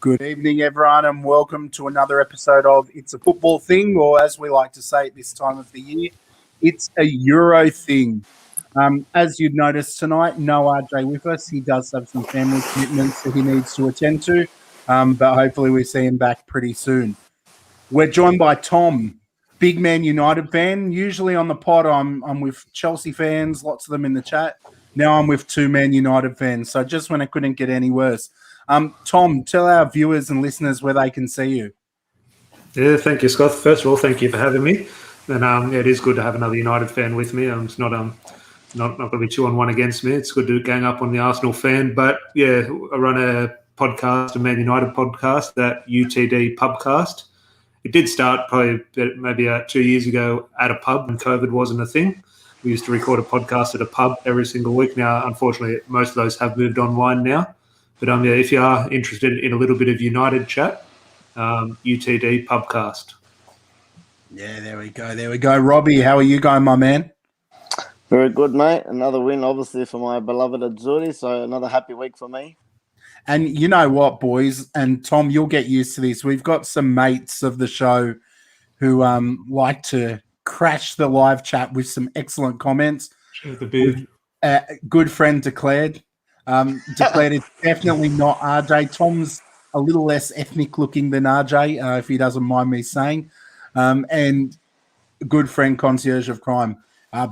Good evening, everyone, and welcome to another episode of It's a Football Thing, or as we like to say at this time of the year, it's a Euro thing. As you'd noticed tonight, no RJ with us. He does have some family commitments that he needs to attend to, but hopefully we see him back pretty soon. We're joined by Tom, big Man United fan. Usually on the pod, I'm with Chelsea fans, lots of them in the chat. Now I'm with two Man United fans, so just when it couldn't get any worse. Tom, tell our viewers and listeners where they can see you. Yeah, thank you, Scott. First of all, thank you for having me. And it is good to have another United fan with me. It's not going to be 2-on-1 against me. It's good to gang up on the Arsenal fan. But yeah, I run a podcast, a Man United podcast, that UTD Pubcast. It did start probably maybe 2 years ago at a pub when COVID wasn't a thing. We used to record a podcast at a pub every single week. Now, unfortunately, most of those have moved online now. But yeah, if you are interested in a little bit of United chat, UTD Pubcast. Yeah, there we go. Robbie, how are you going, my man? Very good, mate. Another win, obviously, for my beloved Azzurri, so another happy week for me. And you know what, boys, and Tom, you'll get used to this. We've got some mates of the show who like to crash the live chat with some excellent comments. Show the beard. Good friend declared it's definitely not RJ. Tom's a little less ethnic looking than RJ, if he doesn't mind me saying. And good friend Concierge of Crime.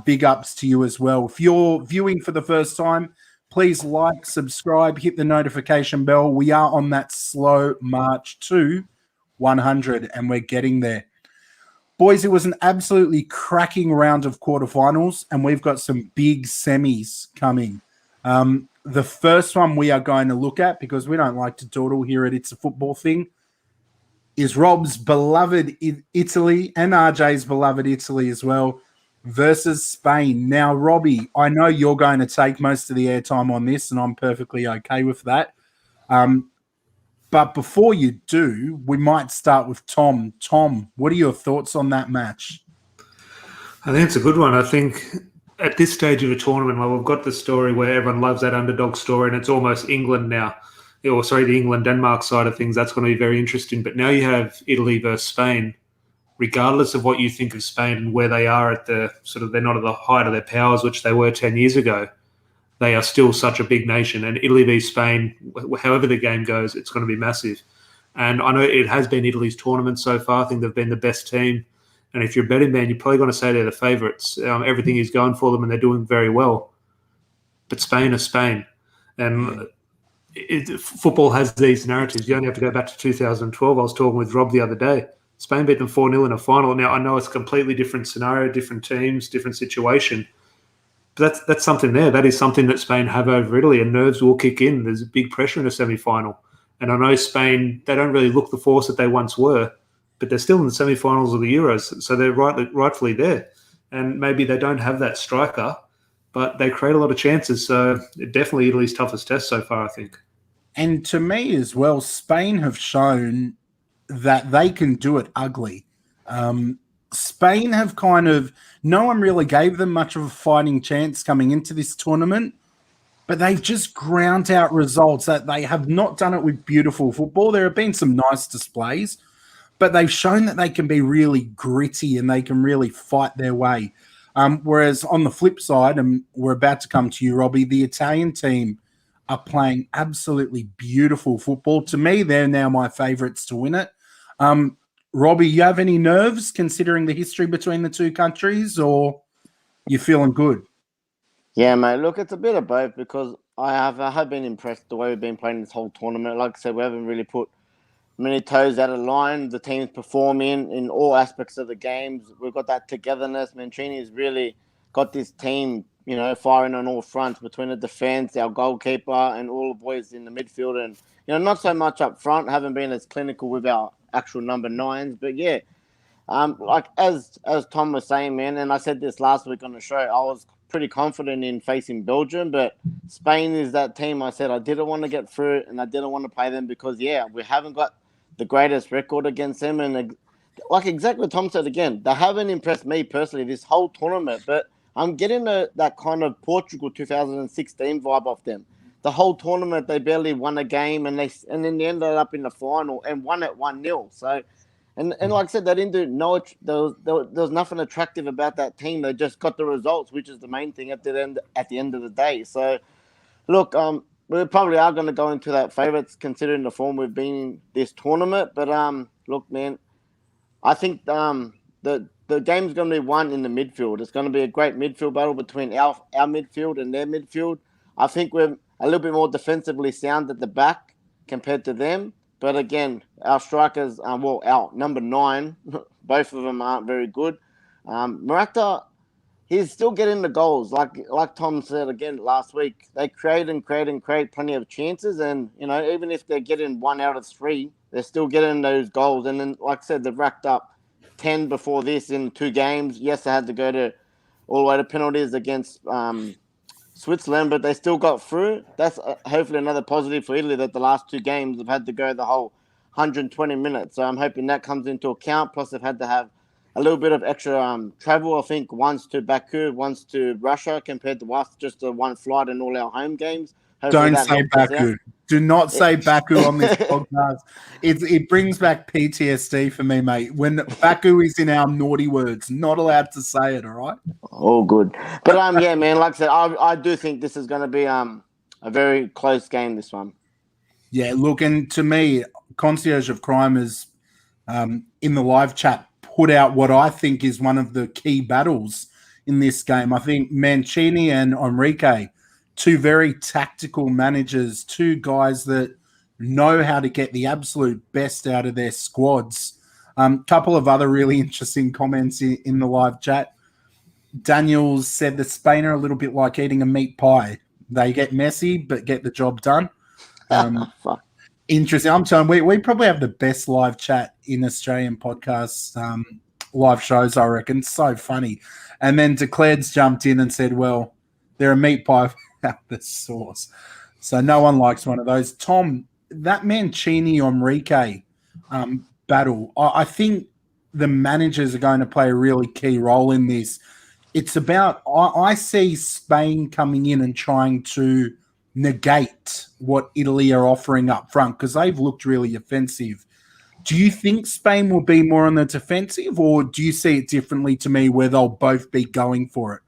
Big ups to you as well. If you're viewing for the first time, please like, subscribe, hit the notification bell. We are on that slow march to 100, and we're getting there. Boys, it was an absolutely cracking round of quarterfinals, and we've got some big semis coming. The first one we are going to look at, because we don't like to dawdle here at It's a Football Thing, is Rob's beloved Italy and RJ's beloved Italy as well versus Spain. Now, Robbie, I know you're going to take most of the airtime on this, and I'm perfectly okay with that. But before you do, we might start with Tom. Tom, what are your thoughts on that match? I think it's a good one. I think at this stage of a tournament, well, we've got the story where everyone loves that underdog story, and it's almost England now. The England-Denmark side of things. That's going to be very interesting. But now you have Italy versus Spain. Regardless of what you think of Spain and where they are at they're not at the height of their powers, which they were 10 years ago, they are still such a big nation. And Italy v Spain, however the game goes, it's going to be massive. And I know it has been Italy's tournament so far. I think they've been the best team. And if you're a betting man, you're probably going to say they're the favourites. Everything is going for them and they're doing very well. But Spain is Spain. And football has these narratives. You only have to go back to 2012. I was talking with Rob the other day. Spain beat them 4-0 in a final. Now, I know it's a completely different scenario, different teams, different situation. But that's something there. That is something that Spain have over Italy, and nerves will kick in. There's big pressure in a semi-final. And I know Spain, they don't really look the force that they once were, but they're still in the semi-finals of the Euros, so they're rightfully there. And maybe they don't have that striker, but they create a lot of chances. So definitely Italy's toughest test so far, I think. And to me as well, Spain have shown that they can do it ugly. Spain have no one really gave them much of a fighting chance coming into this tournament, but they've just ground out results. That they have not done it with beautiful football. There have been some nice displays, but they've shown that they can be really gritty and they can really fight their way. Whereas on the flip side, and we're about to come to you, Robbie, the Italian team are playing absolutely beautiful football. To me, they're now my favourites to win it. Robbie, you have any nerves considering the history between the two countries, or you feeling good? Yeah, mate. Look, it's a bit of both because I have been impressed the way we've been playing this whole tournament. Like I said, we haven't really put many toes out of line. The team's performing in all aspects of the games. We've got that togetherness. Mancini's really got this team, firing on all fronts between the defence, our goalkeeper, and all the boys in the midfield. And, not so much up front, haven't been as clinical with our actual number 9s. But, yeah, like as Tom was saying, man, and I said this last week on the show, I was pretty confident in facing Belgium, but Spain is that team I said I didn't want to get through and I didn't want to play them because, yeah, we haven't got the greatest record against them. And, like exactly what Tom said again, they haven't impressed me personally this whole tournament, but I'm getting that kind of Portugal 2016 vibe off them. the whole tournament they barely won a game, and then they ended up in the final and won it 1-0. So, and like I said, they didn't do there was nothing attractive about that team. They just got the results, which is the main thing at the end of the day. So, look, we probably are going to go into that favourites considering the form we've been in this tournament. But look, man, I think the game's going to be won in the midfield. It's going to be a great midfield battle between our midfield and their midfield. I think we're a little bit more defensively sound at the back compared to them. But again, our strikers, our number 9, both of them aren't very good. Morata, he's still getting the goals. Like Tom said again last week, they create plenty of chances. And, even if they're getting 1 out of 3, they're still getting those goals. And then, like I said, they've racked up 10 before this in 2 games. Yes, they had to go all the way to penalties against Switzerland, but they still got through. That's hopefully another positive for Italy, that the last 2 games have had to go the whole 120 minutes. So I'm hoping that comes into account. Plus, they've had to have a little bit of extra travel. I think once to Baku, once to Russia, compared to us, just the one flight in all our home games. Hopefully Don't say Baku. Do not say Baku on this podcast. It brings back PTSD for me, mate. When Baku is in our naughty words, not allowed to say it, all right? All good. But, yeah, man, like I said, I do think this is going to be a very close game, this one. Yeah, look, and to me, Concierge of Crime is in the live chat put out what I think is one of the key battles in this game. I think Mancini and Enrique, 2 very tactical managers, 2 guys that know how to get the absolute best out of their squads. Couple of other really interesting comments in the live chat. Daniels said the Spain are a little bit like eating a meat pie. They get messy, but get the job done. Interesting. I'm telling you, we probably have the best live chat in Australian podcasts, live shows, I reckon. So funny. And then Declared's jumped in and said, well, they're a meat pie without the sauce. So no one likes one of those. Tom, that Mancini-Enrique battle, I think the managers are going to play a really key role in this. It's about, I see Spain coming in and trying to negate what Italy are offering up front because they've looked really offensive. Do you think Spain will be more on the defensive, or do you see it differently to me where they'll both be going for it?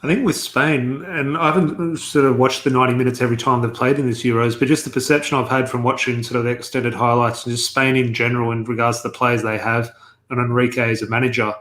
I think with Spain, and I haven't sort of watched the 90 minutes every time they've played in this Euros, but just the perception I've had from watching sort of the extended highlights and just Spain in general in regards to the players they have and Enrique as a manager,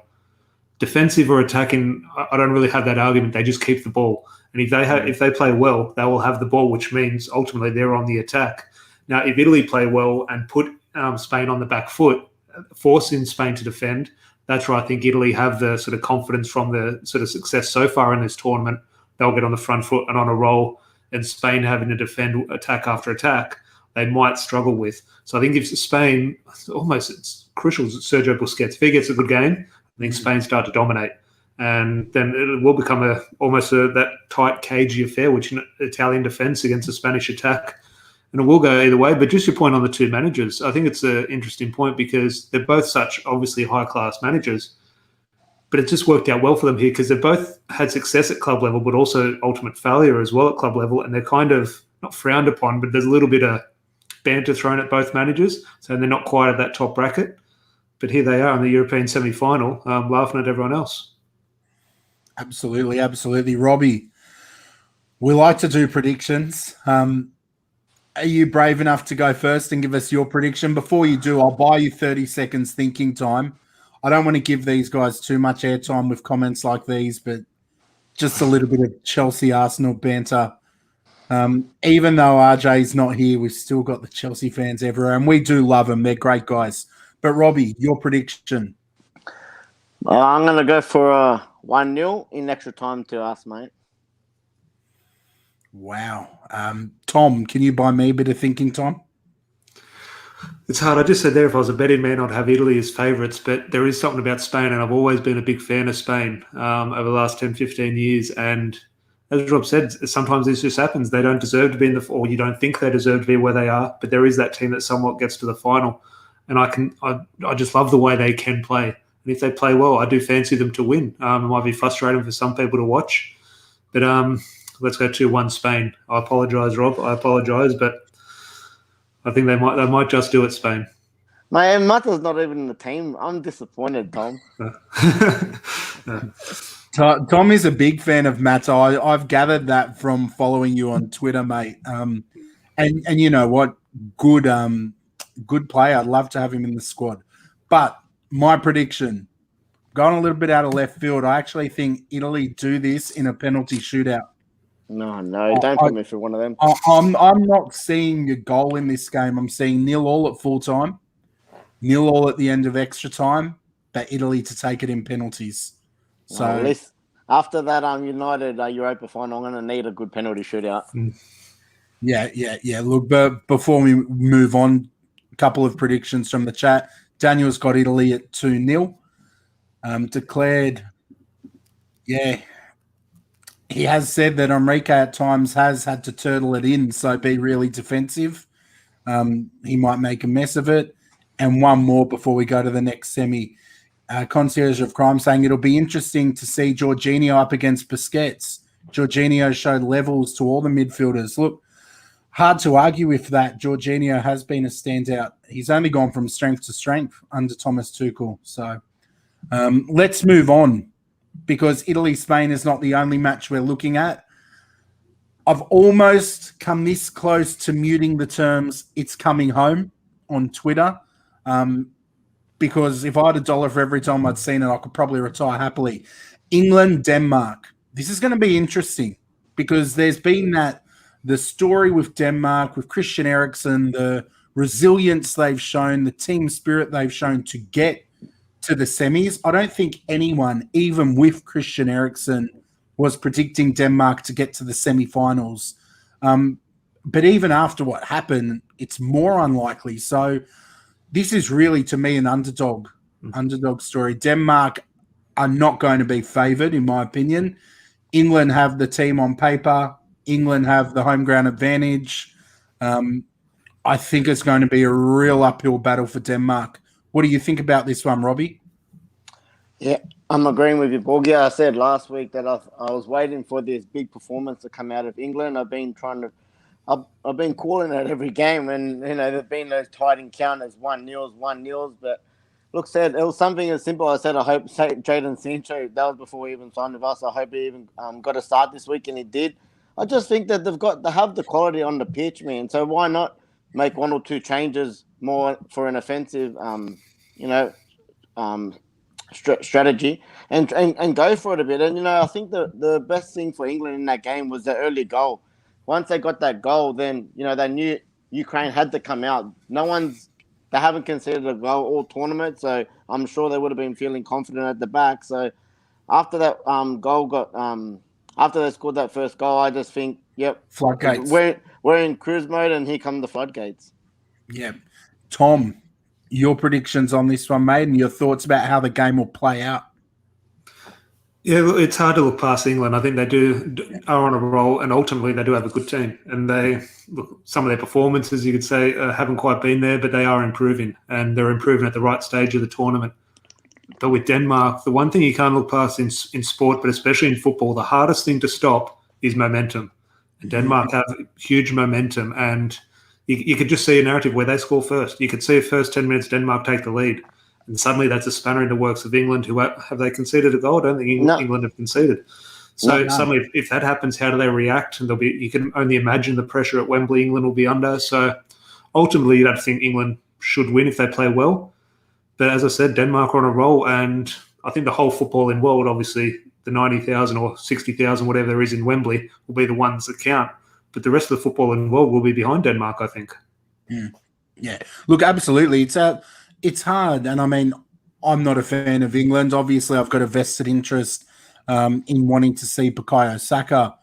defensive or attacking, I don't really have that argument. They just keep the ball. And if they play well, they will have the ball, which means ultimately they're on the attack. Now, if Italy play well and put Spain on the back foot, forcing Spain to defend, that's where I think Italy have the sort of confidence from the sort of success so far in this tournament. They'll get on the front foot and on a roll, and Spain having to defend attack after attack, they might struggle with. So I think if Spain, it's crucial, Sergio Busquets, if he gets a good game, I think Spain start to dominate. And then it will become almost that tight, cagey affair, which Italian defence against the Spanish attack. And it will go either way. But just your point on the 2 managers, I think it's an interesting point because they're both such obviously high-class managers. But it just worked out well for them here because they've both had success at club level, but also ultimate failure as well at club level. And they're kind of not frowned upon, but there's a little bit of banter thrown at both managers. So they're not quite at that top bracket. But here they are in the European semi-final, laughing at everyone else. Absolutely, absolutely. Robbie, we like to do predictions. Are you brave enough to go first and give us your prediction? Before you do, I'll buy you 30 seconds thinking time. I don't want to give these guys too much airtime with comments like these, but just a little bit of Chelsea-Arsenal banter. Even though RJ's not here, we've still got the Chelsea fans everywhere, and we do love them. They're great guys. But, Robbie, your prediction? I'm going to go for 1-0 in extra time to us, mate. Wow. Tom, can you buy me a bit of thinking time? It's hard. I just said there if I was a betting man, I'd have Italy as favourites, but there is something about Spain, and I've always been a big fan of Spain over the last 10, 15 years. And as Rob said, sometimes this just happens. They don't deserve to be in or you don't think they deserve to be where they are, but there is that team that somewhat gets to the final. And I just love the way they can play. And if they play well, I do fancy them to win. It might be frustrating for some people to watch. But let's go 2-1 Spain. I apologise, Rob. I apologise, but I think they might just do it, Spain. My Mata's not even in the team. I'm disappointed, Tom. Tom is a big fan of Mata. I've gathered that from following you on Twitter, mate. And you know what? Good player. I'd love to have him in the squad. But my prediction, going a little bit out of left field, I actually think Italy do this in a penalty shootout. No, don't put me through one of them. I'm not seeing a goal in this game. I'm seeing 0-0 at full time, 0-0 at the end of extra time, but Italy to take it in penalties. So at least after that United Europa final, I'm going to need a good penalty shootout. Yeah. Look, but before we move on, a couple of predictions from the chat. Daniel's got Italy at 2-0. Declared, yeah. He has said that Enrique at times has had to turtle it in, so be really defensive. He might make a mess of it. And one more before we go to the next semi. Concierge of Crime saying it'll be interesting to see Jorginho up against Busquets. Jorginho showed levels to all the midfielders. Look, hard to argue with that. Jorginho has been a standout. He's only gone from strength to strength under Thomas Tuchel. So let's move on, because Italy-Spain is not the only match we're looking at. I've almost come this close to muting the terms "it's coming home" on Twitter, because if I had $1 for every time I'd seen it, I could probably retire happily. England, Denmark. This is going to be interesting, because there's been the story with Denmark, with Christian Eriksen, the resilience they've shown, the team spirit they've shown to get to the semis. I don't think anyone, even with Christian Eriksen, was predicting Denmark to get to the semi-finals. But even after what happened, it's more unlikely. So this is really, to me, an underdog story. Denmark are not going to be favoured, in my opinion. England have the team on paper. England have the home ground advantage. I think it's going to be a real uphill battle for Denmark. What do you think about this one, Robbie? Yeah, I'm agreeing with you, Borgie. I said last week that I was waiting for this big performance to come out of England. I've been calling it every game, and there've been those tight encounters, 1-0s. But look, it was something as simple. I said I hope Jadon Sancho, that was before he even signed with us. I hope he even got a start this week, and he did. I just think that they have the quality on the pitch, man. So why not make one or two changes more for an offensive, strategy and go for it a bit. And I think the best thing for England in that game was the early goal. Once they got that goal, then they knew Ukraine had to come out. They haven't conceded a goal all tournament, so I'm sure they would have been feeling confident at the back. So after that after they scored that first goal, I just think, yep, floodgates. We're in cruise mode, and here come the floodgates. Yeah, Tom, your predictions on this one, mate, and your thoughts about how the game will play out. Yeah, well, it's hard to look past England. I think they are on a roll, and ultimately they do have a good team. And some of their performances, you could say, haven't quite been there, but they are improving, and they're improving at the right stage of the tournament. But with Denmark, the one thing you can't look past in sport, but especially in football, the hardest thing to stop is momentum. And Denmark have huge momentum, and you could just see a narrative where they score first. You could see the first 10 minutes Denmark take the lead, and suddenly that's a spanner in the works of England, who have they conceded a goal? I don't think England have conceded. So suddenly, if that happens, how do they react? And you can only imagine the pressure at Wembley England will be under. So ultimately, you'd have to think England should win if they play well. But as I said, Denmark are on a roll, and I think the whole footballing world, obviously, the 90,000 or 60,000, whatever there is in Wembley, will be the ones that count. But the rest of the footballing world will be behind Denmark, I think. Yeah. Look, absolutely. It's hard. And I mean, I'm not a fan of England. Obviously, I've got a vested interest in wanting to see Bukayo Saka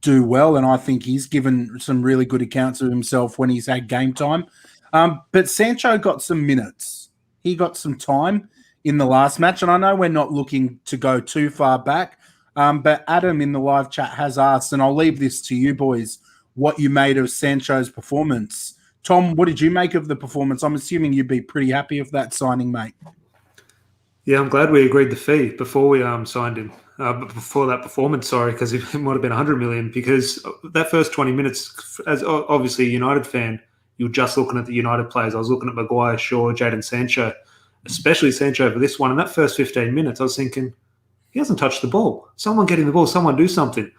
do well. And I think he's given some really good accounts of himself when he's had game time. But Sancho got some minutes. He got some time in the last match. And I know we're not looking to go too far back, but Adam in the live chat has asked, and I'll leave this to you boys, what you made of Sancho's performance. Tom, what did you make of the performance? I'm assuming you'd be pretty happy with that signing, mate. Yeah, I'm glad we agreed the fee before we signed him. But before that performance, sorry, because it might have been 100 million. Because that first 20 minutes, as obviously a United fan, you're just looking at the United players. I was looking at Maguire, Shaw, Jadon Sancho, especially Sancho for this one. In that first 15 minutes, I was thinking, he hasn't touched the ball. Someone getting the ball. Someone do something.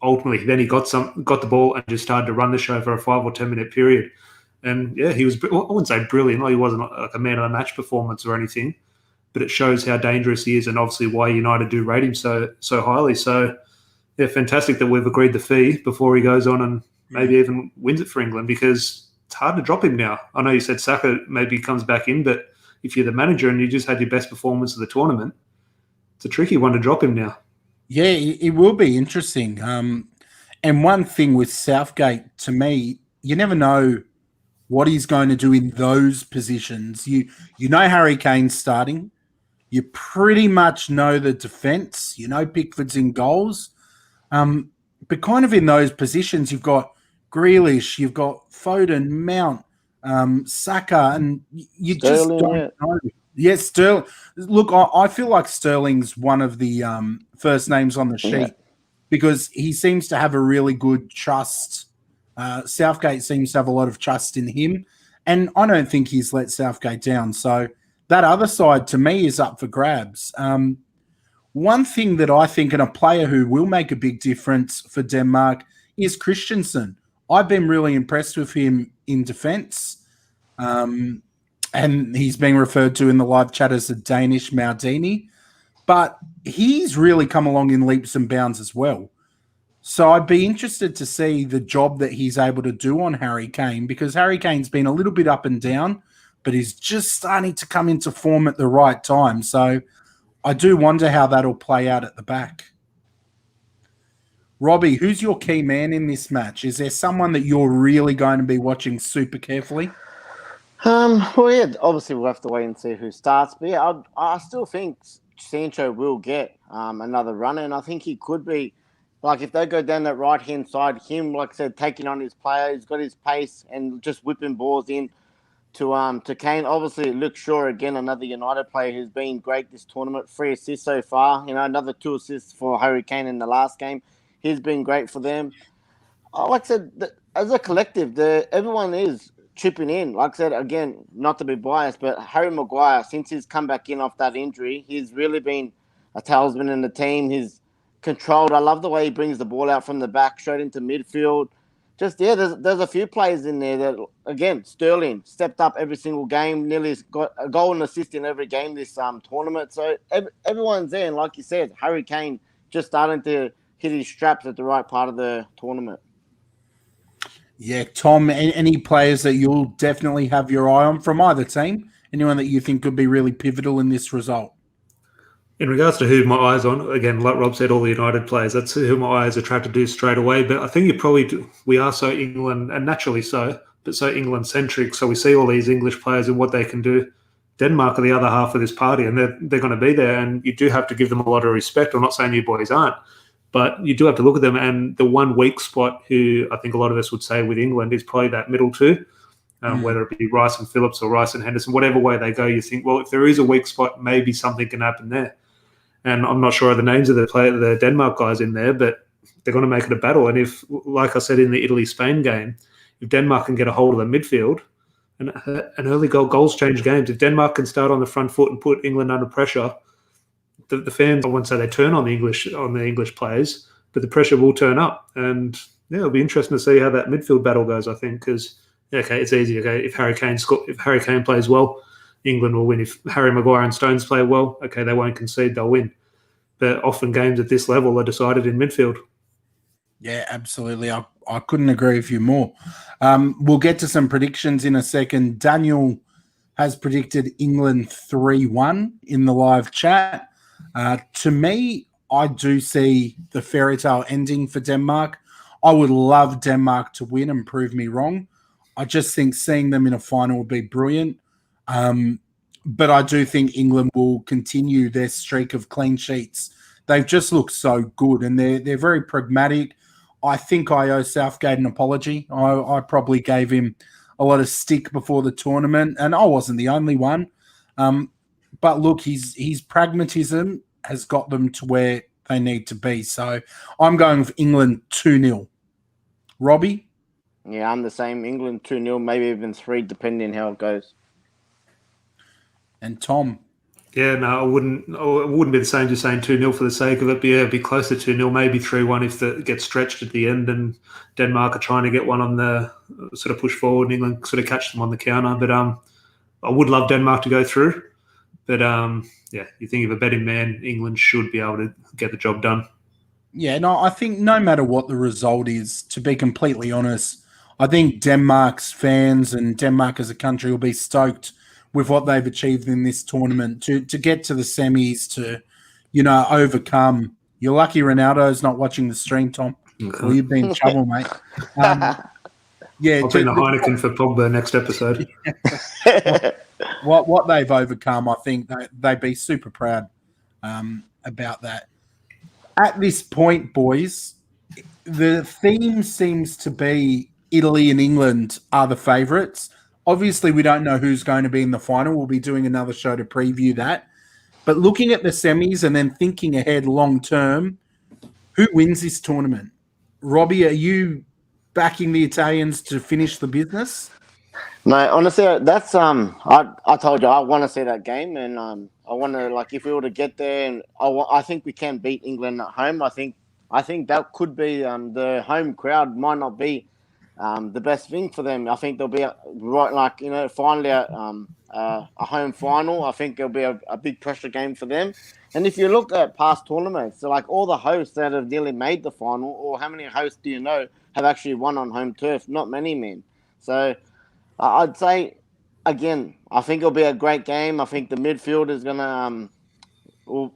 Ultimately, then he got the ball and just started to run the show for a 5 or 10 minute period. And yeah, he was, I wouldn't say brilliant. He wasn't like a man of the match performance or anything, but it shows how dangerous he is and obviously why United do rate him so highly. So yeah, fantastic that we've agreed the fee before he goes on and maybe even wins it for England, because it's hard to drop him now. I know you said Saka maybe comes back in, but if you're the manager and you just had your best performance of the tournament, it's a tricky one to drop him now. Yeah, it will be interesting. And one thing with Southgate, to me, you never know what he's going to do in those positions. You know Harry Kane's starting. You pretty much know the defence. You know Pickford's in goals. But kind of in those positions, you've got Grealish, you've got Foden, Mount, Saka, and you just don't know. Yes, Sterling. Look, I feel like Sterling's one of the first names on the sheet because he seems to have a really good trust. Southgate seems to have a lot of trust in him, and I don't think he's let Southgate down. So that other side, to me, is up for grabs. One thing that I think, and a player who will make a big difference for Denmark, is Christensen. I've been really impressed with him in defence. And he's being referred to in the live chat as a Danish Maldini. But he's really come along in leaps and bounds as well. So I'd be interested to see the job that he's able to do on Harry Kane, because Harry Kane's been a little bit up and down, but he's just starting to come into form at the right time. So I do wonder how that'll play out at the back. Robbie, who's your key man in this match? Is there someone that you're really going to be watching super carefully? Well, yeah, obviously we'll have to wait and see who starts. But yeah, I still think Sancho will get another run, and I think he could be, like, if they go down that right-hand side, him, like I said, taking on his player, he's got his pace and just whipping balls in to Kane. Obviously, Luke Shaw, again, another United player who's been great this tournament. 3 assists so far. Another 2 assists for Harry Kane in the last game. He's been great for them. Like I said, as a collective, everyone is chipping in. Like I said, again, not to be biased, but Harry Maguire, since he's come back in off that injury, he's really been a talisman in the team. He's controlled. I love the way he brings the ball out from the back straight into midfield. Just, yeah, there's a few players in there that, again, Sterling stepped up every single game, nearly got a goal and assist in every game this tournament. So everyone's there. And like you said, Harry Kane just starting to hit his straps at the right part of the tournament. Yeah, Tom, any players that you'll definitely have your eye on from either team? Anyone that you think could be really pivotal in this result? In regards to who my eyes on, again, like Rob said, all the United players, that's who my eyes are attracted to straight away. But I think we are so England, and naturally so, but so England-centric. So we see all these English players and what they can do. Denmark are the other half of this party, and they're going to be there. And you do have to give them a lot of respect. I'm not saying you boys aren't, but you do have to look at them. And the one weak spot who I think a lot of us would say with England is probably that middle two, whether it be Rice and Phillips or Rice and Henderson, whatever way they go, you think, well, if there is a weak spot, maybe something can happen there. And I'm not sure of the names of the Denmark guys in there, but they're going to make it a battle. And if, like I said in the Italy-Spain game, if Denmark can get a hold of the midfield, and an early goals change games. If Denmark can start on the front foot and put England under pressure, the fans, I wouldn't say they turn on the English players, but the pressure will turn up. And yeah, it'll be interesting to see how that midfield battle goes, I think, because, okay, it's easy. Okay, if Harry Kane plays well, England will win. If Harry Maguire and Stones play well, okay, they won't concede, they'll win. But often games at this level are decided in midfield. Yeah, absolutely. I couldn't agree with you more. We'll get to some predictions in a second. Daniel has predicted England 3-1 in the live chat. To me, I do see the fairy tale ending for Denmark. I would love Denmark to win and prove me wrong. I just think seeing them in a final would be brilliant. But I do think England will continue their streak of clean sheets. They've just looked so good, and they're very pragmatic. I think I owe Southgate an apology. I probably gave him a lot of stick before the tournament, and I wasn't the only one. But look, his pragmatism has got them to where they need to be. So I'm going with England 2-0. Robbie? Yeah, I'm the same. England 2-0, maybe even 3, depending how it goes. And Tom? Yeah, no, it wouldn't be the same just saying 2-0 for the sake of it. But yeah, it'd be closer to 2-0, maybe 3-1 if it gets stretched at the end and Denmark are trying to get one on the sort of push forward and England sort of catch them on the counter. But I would love Denmark to go through. But yeah, you think of a betting man, England should be able to get the job done. Yeah, no, I think no matter what the result is, to be completely honest, I think Denmark's fans and Denmark as a country will be stoked with what they've achieved in this tournament to get to the semis, to, overcome. You're lucky Ronaldo's not watching the stream, Tom. Okay. Or you'd be in trouble, mate. Yeah, I'll bring the Heineken for Pogba next episode. what they've overcome, I think they'd be super proud about that. At this point, boys, the theme seems to be Italy and England are the favourites. Obviously, we don't know who's going to be in the final. We'll be doing another show to preview that. But looking at the semis and then thinking ahead long term, who wins this tournament? Robbie, are you backing the Italians to finish the business? Mate, honestly, that's I told you I want to see that game, and I want to, like, if we were to get there, and I think we can beat England at home. I think that could be the home crowd might not be the best thing for them. I think there'll be finally a home final. I think it'll be a big pressure game for them. And if you look at past tournaments, so like all the hosts that have nearly made the final, or how many hosts do you know have actually won on home turf? Not many, men. So I'd say, again, I think it'll be a great game. I think the midfield is going to,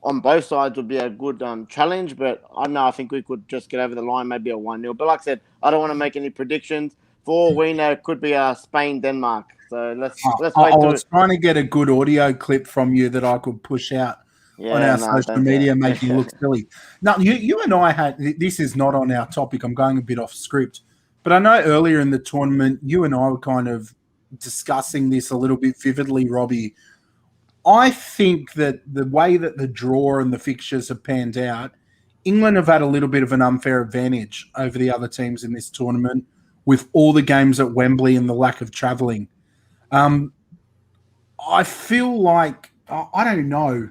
on both sides, will be a good challenge. But I don't know, I think we could just get over the line, maybe a 1-0. But like I said, I don't want to make any predictions. For all we know, it could be Spain-Denmark. So let's wait. I was trying to get a good audio clip from you that I could push out on our social media, make you look silly. Now, you and I had, this is not on our topic. I'm going a bit off script. But I know earlier in the tournament, you and I were kind of discussing this a little bit vividly, Robbie. I think that the way that the draw and the fixtures have panned out, England have had a little bit of an unfair advantage over the other teams in this tournament with all the games at Wembley and the lack of travelling. I feel like, I don't know,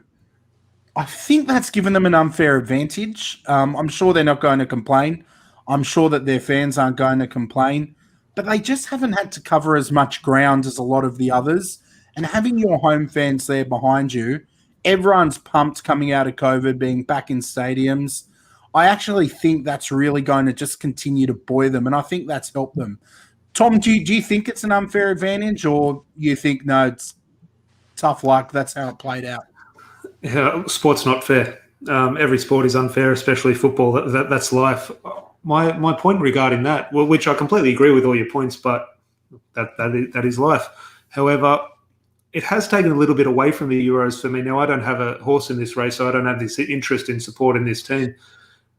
I think that's given them an unfair advantage. I'm sure they're not going to complain. I'm sure that their fans aren't going to complain, but they just haven't had to cover as much ground as a lot of the others. And having your home fans there behind you, everyone's pumped coming out of COVID, being back in stadiums. I actually think that's really going to just continue to buoy them, and I think that's helped them. Tom, do you think it's an unfair advantage, or you think, no, it's tough luck, that's how it played out? Yeah, sport's not fair. Every sport is unfair, especially football. That's life. My point regarding that, which I completely agree with all your points, but that is life. However, it has taken a little bit away from the Euros for me. Now, I don't have a horse in this race, so I don't have this interest in supporting this team.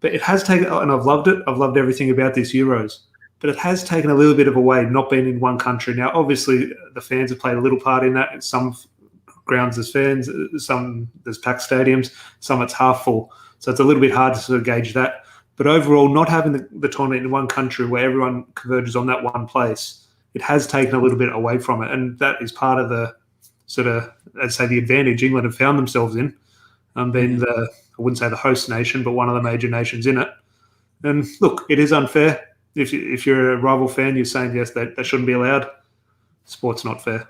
But it has taken, and I've loved it. I've loved everything about this Euros. But it has taken a little bit of away, not being in one country. Now, obviously, the fans have played a little part in that. In some grounds there's fans, some there's packed stadiums, some it's half full. So it's a little bit hard to sort of gauge that. But overall, not having the tournament in one country where everyone converges on that one place, it has taken a little bit away from it. And that is part of the sort of, I'd say, the advantage England have found themselves in, being the, I wouldn't say the host nation, but one of the major nations in it. And look, it is unfair. If you're a rival fan, you're saying, yes, that shouldn't be allowed. Sport's not fair.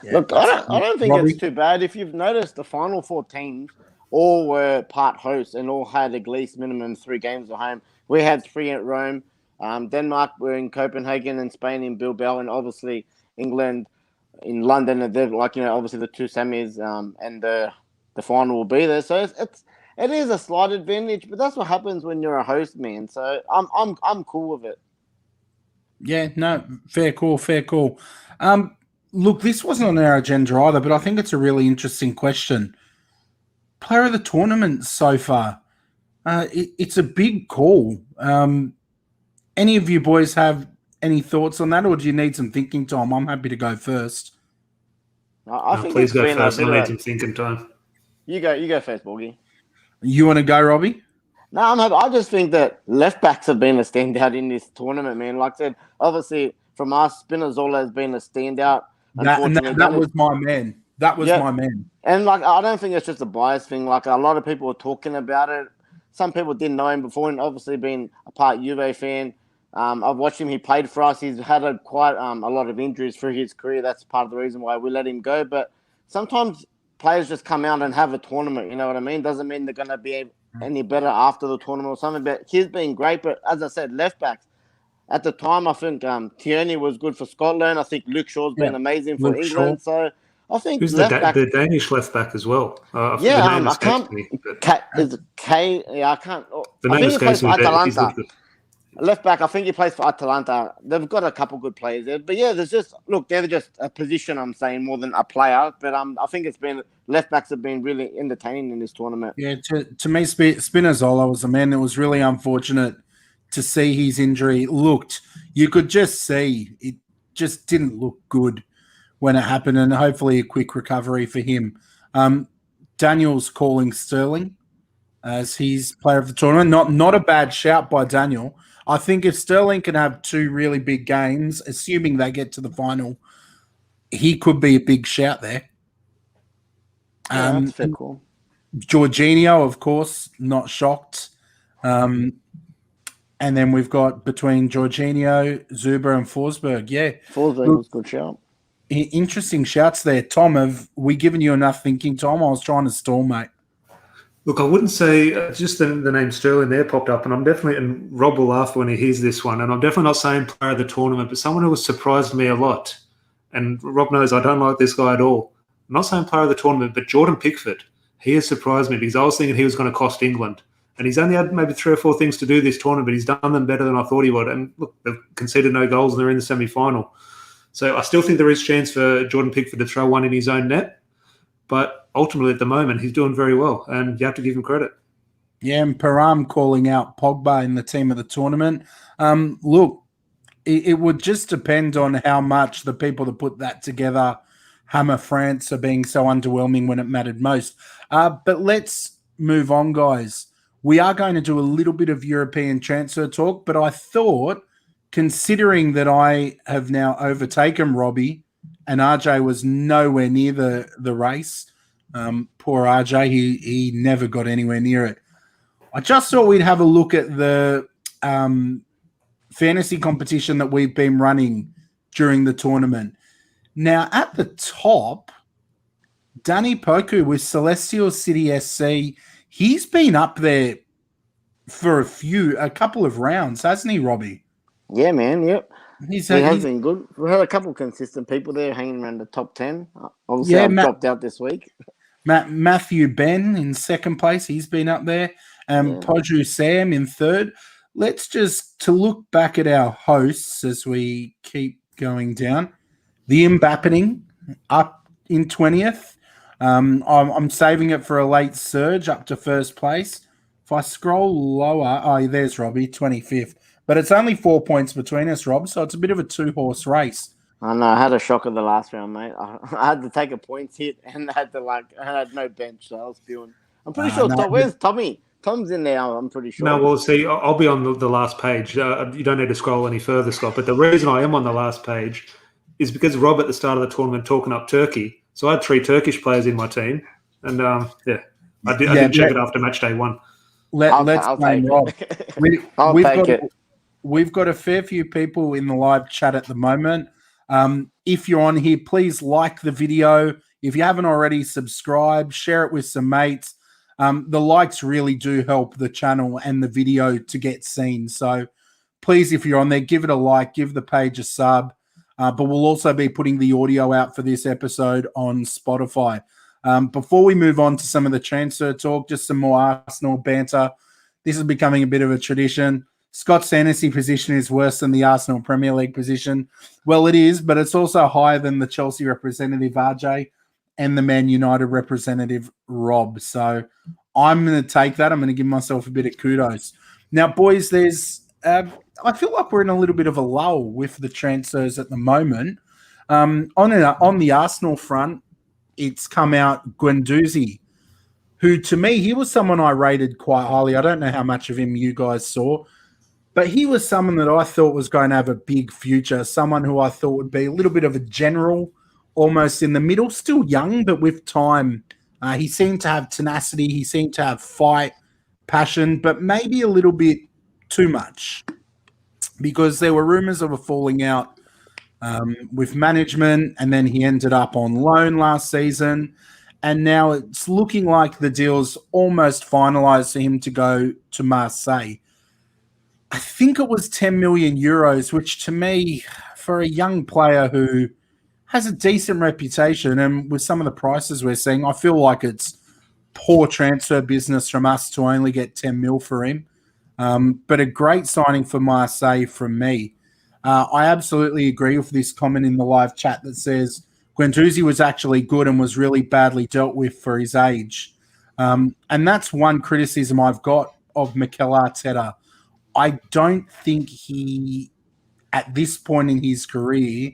Yeah, look, I don't think it's too bad. If you've noticed, the final 4 teams all were part hosts and all had at least minimum 3 games at home. We had 3 at Rome. Denmark were in Copenhagen, and Spain in Bilbao, and obviously England in London. And they're obviously the 2 semis and the final will be there. So it is a slight advantage, but that's what happens when you're a host, man. So I'm cool with it. Yeah, no, fair call. Look, this wasn't on our agenda either, but I think it's a really interesting question. Player of the tournament so far. It's a big call. Any of you boys have any thoughts on that, or do you need some thinking time? I'm happy to go first. I think please go first. I need some thinking time. You go first, Borgie. You want to go, Robbie? No, I'm happy. I just think that left backs have been a standout in this tournament, man. Like I said, obviously from us, Spinazzola has been a standout. Unfortunately, that was my man. That was yeah, my man. and like I don't think it's just a bias thing. Like a lot of people were talking about it. Some people didn't know him before, and obviously being a part Juve fan, I've watched him. He played for us. He's had quite a lot of injuries through his career. That's part of the reason why we let him go. But sometimes players just come out and have a tournament. You know what I mean? Doesn't mean they're going to be any better after the tournament or something. But he's been great. But as I said, left backs. At the time, I think Tierney was good for Scotland. I think Luke Shaw's been amazing for England. So I think who's left back, the Danish left back as well? I can't. Is it K? Yeah, I can't. The I name think he plays escapes for me, but he's Atalanta. good. Left back, I think he plays for Atalanta. They've got a couple good players there, but yeah, they're just a position. I'm saying more than a player, but I think it's been left backs have been really entertaining in this tournament. Yeah, to me, Spinazzola was a man that was really unfortunate to see his injury. You could just see it just didn't look good when it happened, and hopefully a quick recovery for him. Daniel's calling Sterling as his player of the tournament. Not a bad shout by Daniel. I think if Sterling can have two really big games, assuming they get to the final, he could be a big shout there. Yeah, that's fair cool. Jorginho, of course, not shocked. And then we've got between Jorginho, Zuber, and Forsberg. Yeah. Forsberg was a good shout. Interesting shouts there. Tom, have we given you enough thinking, Tom? I was trying to stall, mate. Look, I wouldn't say just the name Sterling there popped up, and and Rob will laugh when he hears this one, and I'm definitely not saying player of the tournament, but someone who has surprised me a lot, and Rob knows I don't like this guy at all. I'm not saying player of the tournament, but Jordan Pickford. He has surprised me because I was thinking he was going to cost England, and he's only had maybe 3 or 4 things to do this tournament, but he's done them better than I thought he would, and look, they've conceded no goals and they're in the semi-final. So I still think there is chance for Jordan Pickford to throw one in his own net, but ultimately, at the moment, he's doing very well, and you have to give him credit. Yeah, and Param calling out Pogba in the team of the tournament. Look, it would just depend on how much the people that put that together, Hammer France, are being so underwhelming when it mattered most. But let's move on, guys. We are going to do a little bit of European transfer talk, but I thought, considering that I have now overtaken Robbie, and RJ was nowhere near the race. Poor RJ, he never got anywhere near it. I just thought we'd have a look at the fantasy competition that we've been running during the tournament. Now, at the top, Danny Poku with Celestial City SC, he's been up there for a couple of rounds, hasn't he, Robbie? Yeah, man, yep. He has been good. We've had a couple of consistent people there hanging around the top 10. Obviously, I've dropped out this week. Matthew Ben in second place. He's been up there. Podru Sam in third. Let's to look back at our hosts as we keep going down. The Mbappening up in 20th. I'm saving it for a late surge up to first place. If I scroll lower, there's Robbie, 25th. But it's only 4 points between us, Rob, so it's a bit of a 2-horse race. I know. I had a shocker the last round, mate. I had to take a points hit, and I had no bench, so I was feeling. I'm pretty sure. Where's Tommy? Tom's in there. I'm pretty sure. No, well, see, I'll be on the last page. You don't need to scroll any further, Scott. But the reason I am on the last page is because Rob at the start of the tournament talking up Turkey. So I had 3 Turkish players in my team, and I did check it after match day 1. Let's blame Rob. We've got a fair few people in the live chat at the moment. If you're on here, please like the video. If you haven't already, subscribe, share it with some mates. The likes really do help the channel and the video to get seen. So please, if you're on there, give it a like, give the page a sub. But we'll also be putting the audio out for this episode on Spotify. Before we move on to some of the transfer talk, just some more Arsenal banter. This is becoming a bit of a tradition. Scott's fantasy position is worse than the Arsenal Premier League position. Well, it is, but it's also higher than the Chelsea representative, RJ, and the Man United representative, Rob. So I'm going to take that. I'm going to give myself a bit of kudos. Now, boys, I feel like we're in a little bit of a lull with the transfers at the moment. On the Arsenal front, it's come out Guendouzi, who to me, he was someone I rated quite highly. I don't know how much of him you guys saw, but he was someone that I thought was going to have a big future, someone who I thought would be a little bit of a general, almost in the middle, still young, but with time. He seemed to have tenacity. He seemed to have fight, passion, but maybe a little bit too much because there were rumors of a falling out with management, and then he ended up on loan last season. And now it's looking like the deal's almost finalised for him to go to Marseille. I think it was 10 million euros, which to me, for a young player who has a decent reputation and with some of the prices we're seeing, I feel like it's poor transfer business from us to only get 10 mil for him. But a great signing for Marseille from me. I absolutely agree with this comment in the live chat that says Guendouzi was actually good and was really badly dealt with for his age. And that's one criticism I've got of Mikel Arteta. I don't think he, at this point in his career,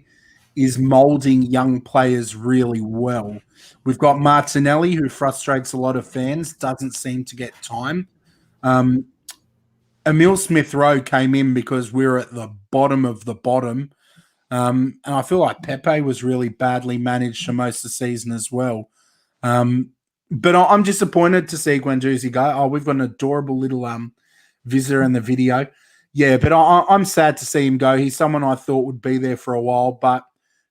is moulding young players really well. We've got Martinelli, who frustrates a lot of fans, doesn't seem to get time. Emil Smith-Rowe came in because we were at the bottom of the bottom. And I feel like Pepe was really badly managed for most of the season as well. But I'm disappointed to see Guendouzi go. Oh, we've got an adorable little visitor in the video. Yeah, but I'm sad to see him go. He's someone I thought would be there for a while, but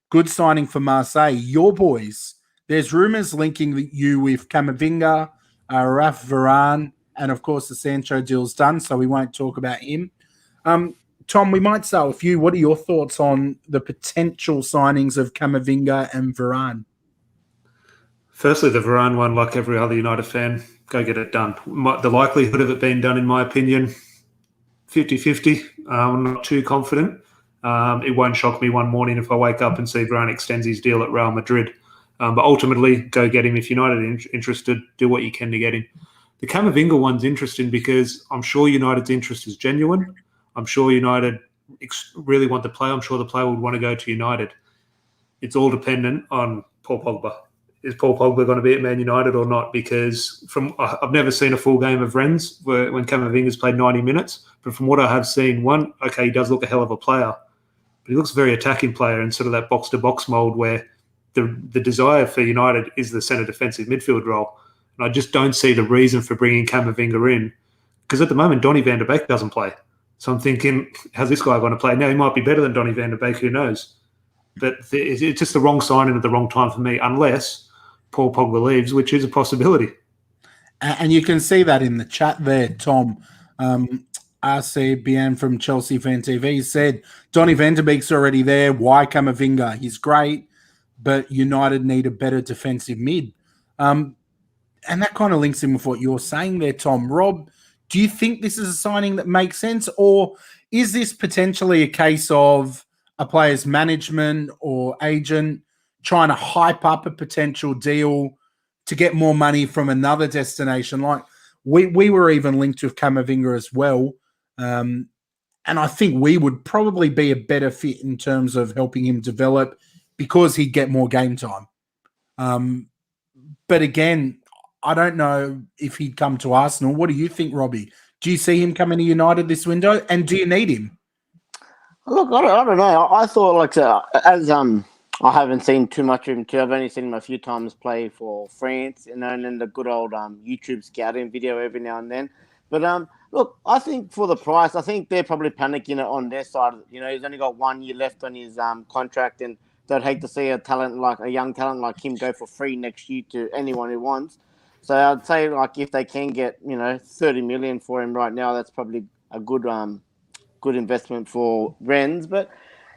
good signing for Marseille. Your boys, there's rumours linking you with Camavinga, Raf Varane, and of course the Sancho deal's done, so we won't talk about him. Tom, we might start with you. What are your thoughts on the potential signings of Camavinga and Varane? Firstly, the Varane one, like every other United fan, go get it done. The likelihood of it being done, in my opinion, 50-50. I'm not too confident. It won't shock me one morning if I wake up and see Varane extends his deal at Real Madrid. But ultimately, go get him. If United are interested, do what you can to get him. The Camavinga one's interesting because I'm sure United's interest is genuine. I'm sure United really want the player. I'm sure the player would want to go to United. It's all dependent on Paul Pogba. Is Paul Pogba going to be at Man United or not? Because I've never seen a full game of Rennes when Camavinga's played 90 minutes. But from what I have seen, he does look a hell of a player. But he looks a very attacking player in sort of that box-to-box mould where the desire for United is the centre defensive midfield role. And I just don't see the reason for bringing Camavinga in. Because at the moment, Donny van de Beek doesn't play. So I'm thinking, how's this guy going to play? Now, he might be better than Donny van de Beek, who knows? But it's just the wrong signing at the wrong time for me, unless Paul Pogba leaves, which is a possibility. And you can see that in the chat there, Tom. RCBN from Chelsea Fan TV said, Donny van de Beek's already there. Why Camavinga? He's great, but United need a better defensive mid. And that kind of links in with what you're saying there, Tom. Rob, do you think this is a signing that makes sense, or is this potentially a case of a player's management or agent trying to hype up a potential deal to get more money from another destination? Like we were even linked with Camavinga as well. And I think we would probably be a better fit in terms of helping him develop because he'd get more game time. But again, I don't know if he'd come to Arsenal. What do you think, Robbie? Do you see him coming to United this window, and do you need him? Look, I don't know. I thought, I haven't seen too much of him too. I've only seen him a few times play for France, and then the good old YouTube scouting video every now and then. But look, I think for the price, I think they're probably panicking it on their side. You know, he's only got 1 year left on his contract, and they'd hate to see a young talent like him go for free next year to anyone who wants. So I'd say, if they can get 30 million for him right now, that's probably a good investment for Rennes. But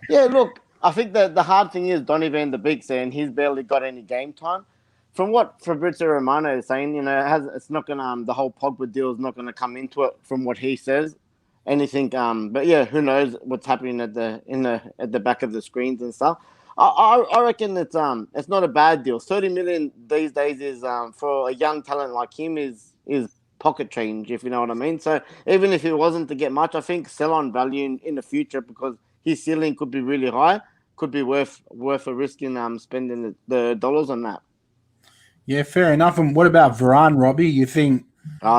yeah, look, I think that the hard thing is Donny van de Beek saying he's barely got any game time. From what Fabrizio Romano is saying, it's not gonna the whole Pogba deal is not gonna come into it. From what he says, anything. But yeah, who knows what's happening at the back of the screens and stuff. I reckon it's not a bad deal. 30 million these days is for a young talent like him is pocket change, if you know what I mean. So even if it wasn't to get much, I think sell on value in the future because his ceiling could be really high, could be worth a risk in spending the dollars on that. Yeah, fair enough. And what about Varane, Robbie? You think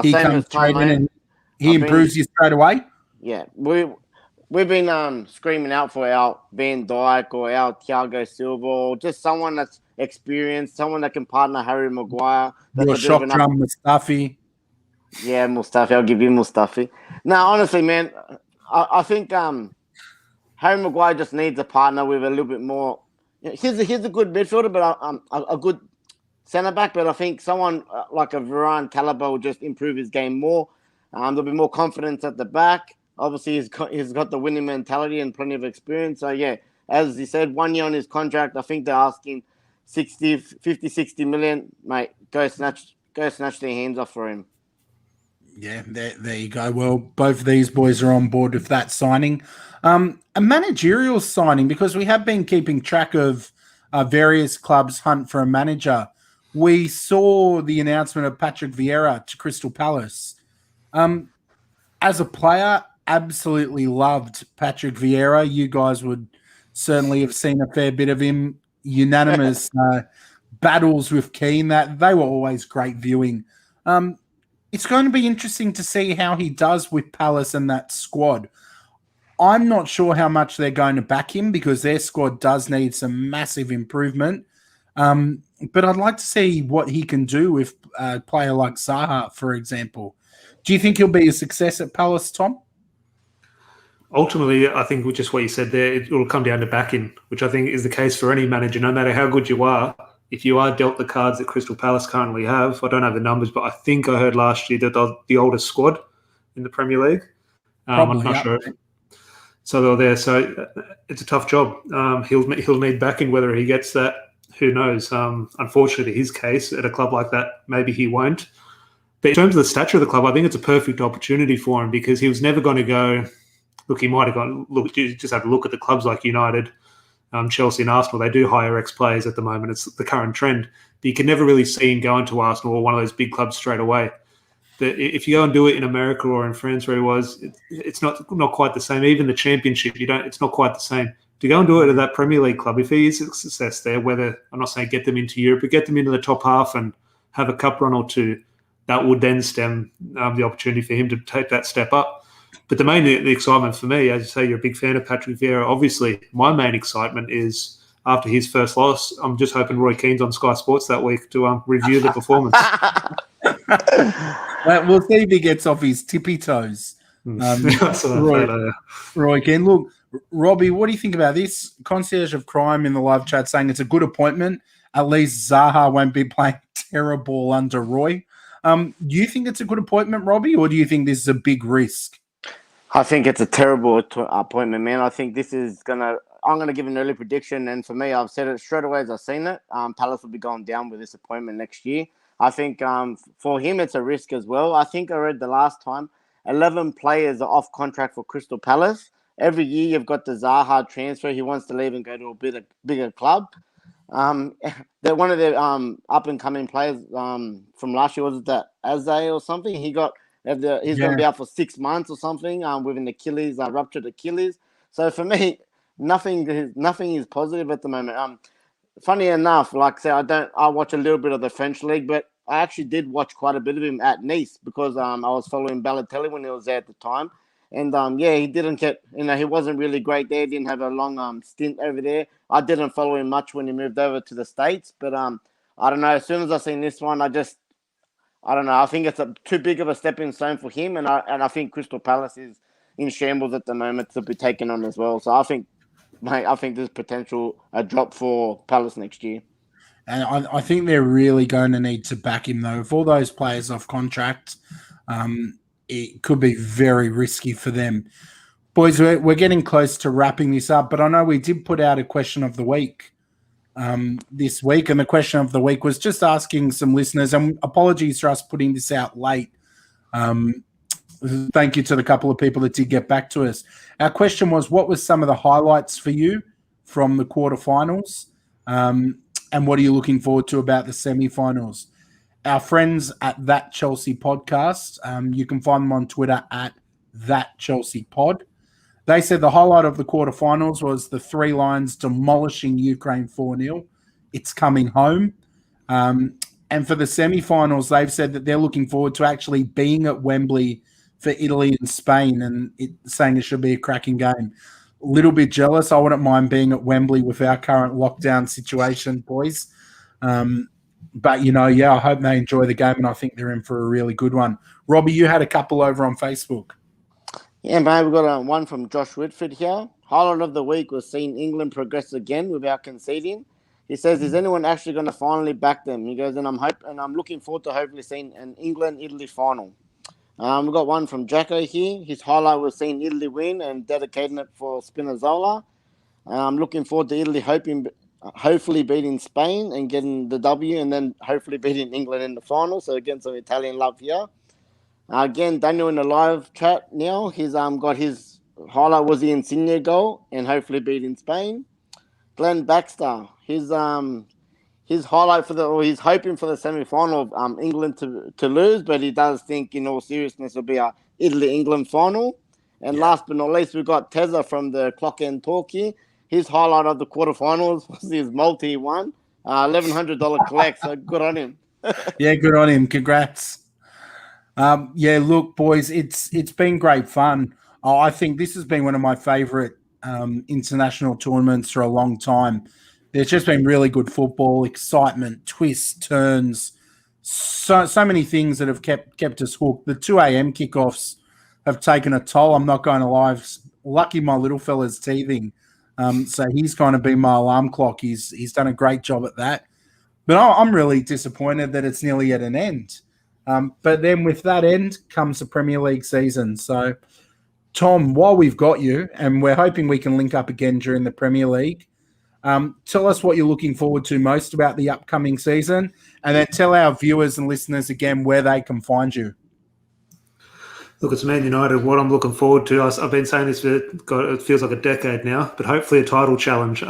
he Same comes as Tom, straight in mate. and he improves you straight away? Yeah, we've been screaming out for our Van Dijk or our Thiago Silva, or just someone that's experienced, someone that can partner Harry Maguire. That's Your a bit of shock an up. drum, Mustafi. Yeah, Mustafi. I'll give you Mustafi. Now, honestly, man, I think Harry Maguire just needs a partner with a little bit more. He's a good midfielder, but a good centre back. But I think someone like a Varane caliber will just improve his game more. There'll be more confidence at the back. Obviously, he's got the winning mentality and plenty of experience. So yeah, as he said, 1 year on his contract. I think they're asking 60 million. Mate, go snatch their hands off for him. Yeah, there you go. Well, both of these boys are on board with that signing. A managerial signing, because we have been keeping track of various clubs' hunt for a manager. We saw the announcement of Patrick Vieira to Crystal Palace. As a player, absolutely loved Patrick Vieira. You guys would certainly have seen a fair bit of him. Unanimous battles with Keane. That they were always great viewing. It's going to be interesting to see how he does with Palace and that squad. I'm not sure how much they're going to back him because their squad does need some massive improvement. But I'd like to see what he can do with a player like Zaha, for example. Do you think he'll be a success at Palace, Tom? Ultimately, I think with just what you said there, it will come down to backing, which I think is the case for any manager, no matter how good you are. If you are dealt the cards that Crystal Palace currently have, I don't have the numbers, but I think I heard last year that they're the oldest squad in the Premier League. Probably, I'm not sure. So they're there. So it's a tough job. He'll need backing. Whether he gets that, who knows? Unfortunately, his case at a club like that, maybe he won't. But in terms of the stature of the club, I think it's a perfect opportunity for him because he was never going to go. Look, he might have gone. Look, you just have to look at the clubs like United, Chelsea, and Arsenal. They do hire ex-players at the moment. It's the current trend. But you can never really see him going to Arsenal or one of those big clubs straight away. But if you go and do it in America or in France, where he was, it's not quite the same. Even the Championship, it's not quite the same. To go and do it at that Premier League club, if he is a success there, whether I'm not saying get them into Europe, but get them into the top half and have a cup run or two, that would then stem the opportunity for him to take that step up. But the excitement for me, as you say, you're a big fan of Patrick Vieira. Obviously, my main excitement is after his first loss, I'm just hoping Roy Keane's on Sky Sports that week to review the performance. We'll see if he gets off his tippy toes. Roy Keane. Look, Robbie, what do you think about this? Concierge of Crime in the live chat saying it's a good appointment. At least Zaha won't be playing terrible under Roy. Do you think it's a good appointment, Robbie, or do you think this is a big risk? I think it's a terrible appointment, man. I think this is I'm going to give an early prediction, and for me, I've said it straight away as I've seen it. Palace will be going down with this appointment next year. I think for him, it's a risk as well. I think I read the last time 11 players are off contract for Crystal Palace. Every year, you've got the Zaha transfer. He wants to leave and go to a bigger club. They're one of the up and coming players from last year. Was it that Azay or something? He's going to be out for 6 months or something with an Achilles ruptured Achilles. So for me, nothing is positive at the moment. Funny enough, like I say, I watch a little bit of the French league, but I actually did watch quite a bit of him at Nice because I was following Balotelli when he was there at the time. And he didn't get, he wasn't really great there. He didn't have a long stint over there. I didn't follow him much when he moved over to the States, but I don't know. As soon as I seen this one, I don't know. I think it's too big of a stepping stone for him, and I think Crystal Palace is in shambles at the moment to be taken on as well. So I think there's potential a drop for Palace next year. And I think they're really going to need to back him, though. If all those players off contract, it could be very risky for them. Boys, we're getting close to wrapping this up, but I know we did put out a question of the week this week, and the question of the week was just asking some listeners, and apologies for us putting this out late. Thank you to the couple of people that did get back to us. Our question was, what was some of the highlights for you from the quarterfinals? And what are you looking forward to about the semi-finals? Our friends at That Chelsea Podcast, you can find them on Twitter at That Chelsea Pod. They said the highlight of the quarterfinals was the Three Lions demolishing Ukraine 4-0. It's coming home. And And for the semi-finals, they've said that they're looking forward to actually being at Wembley for Italy and Spain, and saying it should be a cracking game. A little bit jealous. I wouldn't mind being at Wembley with our current lockdown situation, boys. But, I hope they enjoy the game, and I think they're in for a really good one. Robbie, you had a couple over on Facebook. Yeah, mate, we've got one from Josh Whitford here. Highlight of the week was seeing England progress again without conceding. He says, is anyone actually going to finally back them? He goes, and I'm looking forward to hopefully seeing an England-Italy final. We've got one from Jacko here. His highlight was seeing Italy win and dedicating it for Spinazzola. I'm looking forward to Italy hopefully beating Spain and getting the W, and then hopefully beating England in the final. So again, some Italian love here. Again, Daniel in the live chat now, he's got his highlight was the Insigne goal and hopefully beating Spain. Glenn Baxter, his highlight he's hoping for the semi-final of England to lose, but he does think in all seriousness it'll be a Italy-England final. And last but not least, we've got Tezza from the Clock End Talkie. His highlight of the quarterfinals was his multi one, $1,100 collect. So good on him. Yeah, good on him. Congrats. Look, boys, it's been great fun. I think this has been one of my favourite international tournaments for a long time. There's just been really good football, excitement, twists, turns, so many things that have kept us hooked. The 2 a.m. kickoffs have taken a toll. I'm not going to lie. Lucky my little fella's teething. So he's kind of been my alarm clock. He's done a great job at that. But I'm really disappointed that it's nearly at an end. But then with that end comes the Premier League season. So, Tom, while we've got you, and we're hoping we can link up again during the Premier League, tell us what you're looking forward to most about the upcoming season, and then tell our viewers and listeners again where they can find you. Look, it's Man United. What I'm looking forward to, I've been saying this for, it feels like a decade now, but hopefully a title challenge.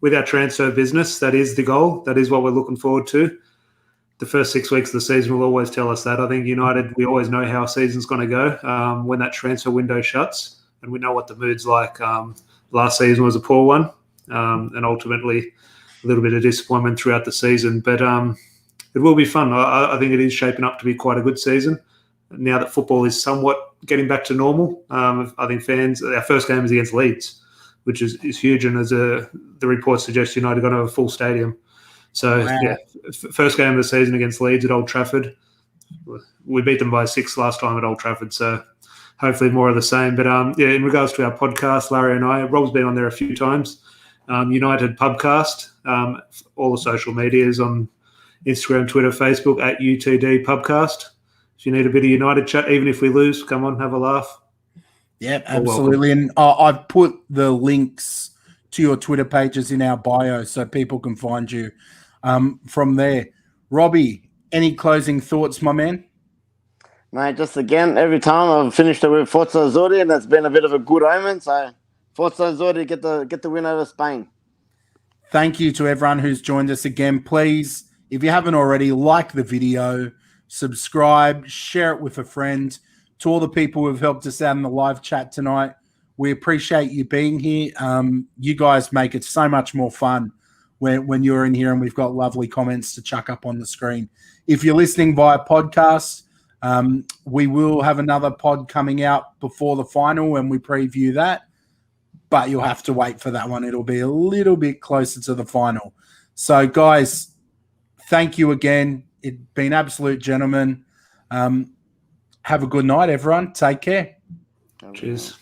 With our transfer business, that is the goal. That is what we're looking forward to. The first 6 weeks of the season will always tell us that. I think United, we always know how a season's going to go when that transfer window shuts, and we know what the mood's like. Last season was a poor one, and ultimately a little bit of disappointment throughout the season. But it will be fun. I think it is shaping up to be quite a good season. Now that football is somewhat getting back to normal, I think fans, our first game is against Leeds, which is huge. And as the reports suggest, United are going to have a full stadium. So, wow. First game of the season against Leeds at Old Trafford. We beat them by 6 last time at Old Trafford. So hopefully more of the same. But in regards to our podcast, Larry and I, Rob's been on there a few times. United Pubcast, all the social medias on Instagram, Twitter, Facebook at UTD Pubcast. If you need a bit of United chat, even if we lose, come on, have a laugh. Yeah, absolutely. And I've put the links to your Twitter pages in our bio so people can find you from there. Robbie, any closing thoughts, my man? Mate, just again, every time I've finished it with Forza Azzurri, and that's been a bit of a good omen. So Forza Azzurri, get the win over Spain. Thank you to everyone who's joined us again. Please, if you haven't already, like the video, subscribe, share it with a friend. To all the people who have helped us out in the live chat tonight, we appreciate you being here. You guys make it so much more fun when you're in here and we've got lovely comments to chuck up on the screen. If you're listening via podcast, we will have another pod coming out before the final when we preview that, but you'll have to wait for that one. It'll be a little bit closer to the final. So, guys, thank you again. It's been absolute gentlemen. Have a good night, everyone. Take care. Cheers.